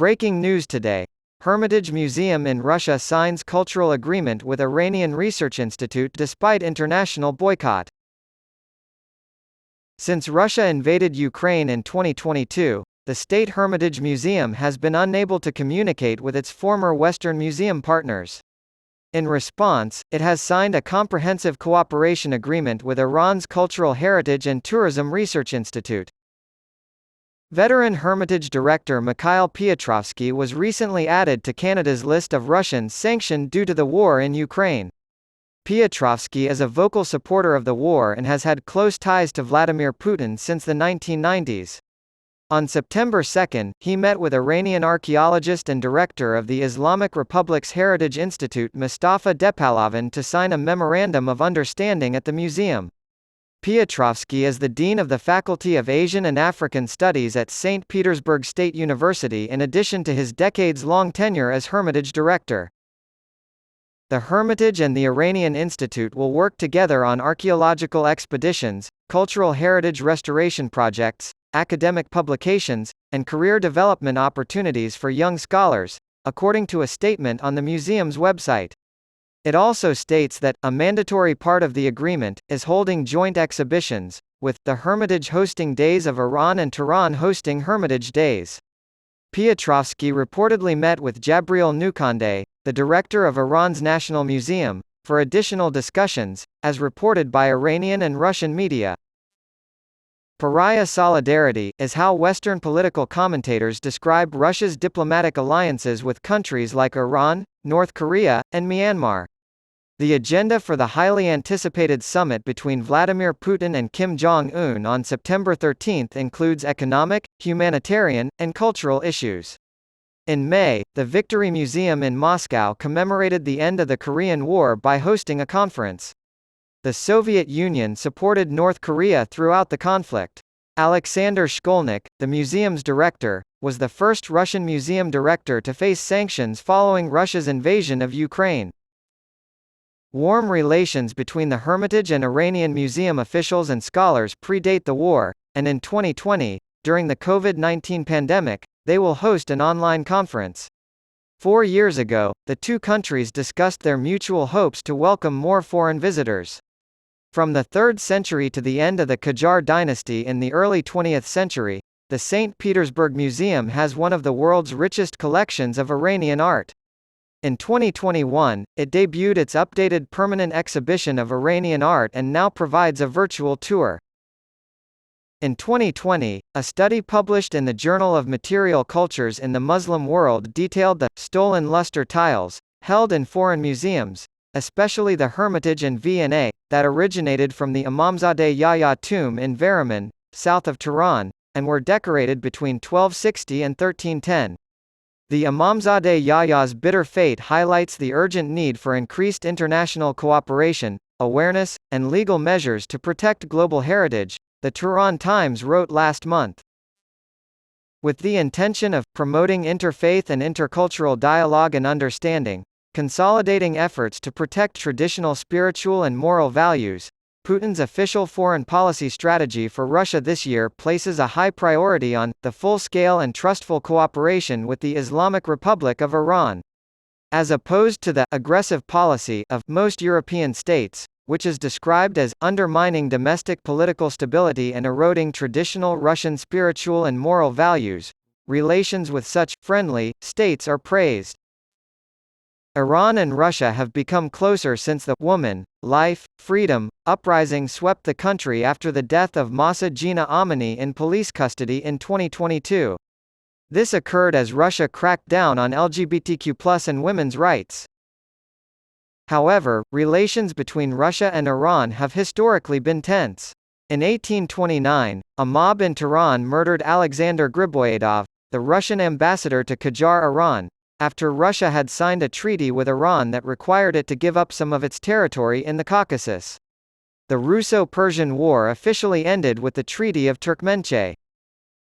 Breaking news today. Hermitage Museum in Russia signs cultural agreement with Iranian Research Institute despite international boycott. Since Russia invaded Ukraine in 2022, the State Hermitage Museum has been unable to communicate with its former Western museum partners. In response, it has signed a comprehensive cooperation agreement with Iran's Cultural Heritage and Tourism Research Institute. Veteran Hermitage director Mikhail Piotrovsky was recently added to Canada's list of Russians sanctioned due to the war in Ukraine. Piotrovsky is a vocal supporter of the war and has had close ties to Vladimir Putin since the 1990s. On September 2, he met with Iranian archaeologist and director of the Islamic Republic's Heritage Institute Mustafa Depalovan to sign a memorandum of understanding at the museum. Piotrovsky is the dean of the Faculty of Asian and African Studies at St. Petersburg State University in addition to his decades-long tenure as Hermitage director. The Hermitage and the Iranian Institute will work together on archaeological expeditions, cultural heritage restoration projects, academic publications, and career development opportunities for young scholars, according to a statement on the museum's website. It also states that, a mandatory part of the agreement, is holding joint exhibitions, with the Hermitage hosting Days of Iran and Tehran hosting Hermitage Days. Piotrovsky reportedly met with Jabril Nukhandeh, the director of Iran's National Museum, for additional discussions, as reported by Iranian and Russian media. Pariah solidarity is how Western political commentators describe Russia's diplomatic alliances with countries like Iran, North Korea, and Myanmar. The agenda for the highly anticipated summit between Vladimir Putin and Kim Jong-un on September 13 includes economic, humanitarian, and cultural issues. In May, the Victory Museum in Moscow commemorated the end of the Korean War by hosting a conference. The Soviet Union supported North Korea throughout the conflict. Alexander Shkolnik, the museum's director, was the first Russian museum director to face sanctions following Russia's invasion of Ukraine. Warm relations between the Hermitage and Iranian museum officials and scholars predate the war, and in 2020, during the COVID-19 pandemic, they will host an online conference. 4 years ago, the two countries discussed their mutual hopes to welcome more foreign visitors. From the 3rd century to the end of the Qajar dynasty in the early 20th century, the St. Petersburg Museum has one of the world's richest collections of Iranian art. In 2021, it debuted its updated permanent exhibition of Iranian art and now provides a virtual tour. In 2020, a study published in the Journal of Material Cultures in the Muslim World detailed the stolen luster tiles held in foreign museums, especially the Hermitage and V&A, that originated from the Imamzadeh Yahya tomb in Variman, south of Tehran, and were decorated between 1260 and 1310. The Imamzadeh Yahya's bitter fate highlights the urgent need for increased international cooperation, awareness, and legal measures to protect global heritage, the Tehran Times wrote last month. With the intention of promoting interfaith and intercultural dialogue and understanding, consolidating efforts to protect traditional spiritual and moral values, Putin's official foreign policy strategy for Russia this year places a high priority on the full-scale and trustful cooperation with the Islamic Republic of Iran. As opposed to the aggressive policy of most European states, which is described as undermining domestic political stability and eroding traditional Russian spiritual and moral values, relations with such friendly states are praised. Iran and Russia have become closer since the Woman, Life, Freedom uprising swept the country after the death of Mahsa Jina Amini in police custody in 2022. This occurred as Russia cracked down on LGBTQ+ and women's rights. However, relations between Russia and Iran have historically been tense. In 1829, a mob in Tehran murdered Alexander Griboyedov, the Russian ambassador to Qajar, Iran, after Russia had signed a treaty with Iran that required it to give up some of its territory in the Caucasus. The Russo-Persian War officially ended with the Treaty of Turkmenchay.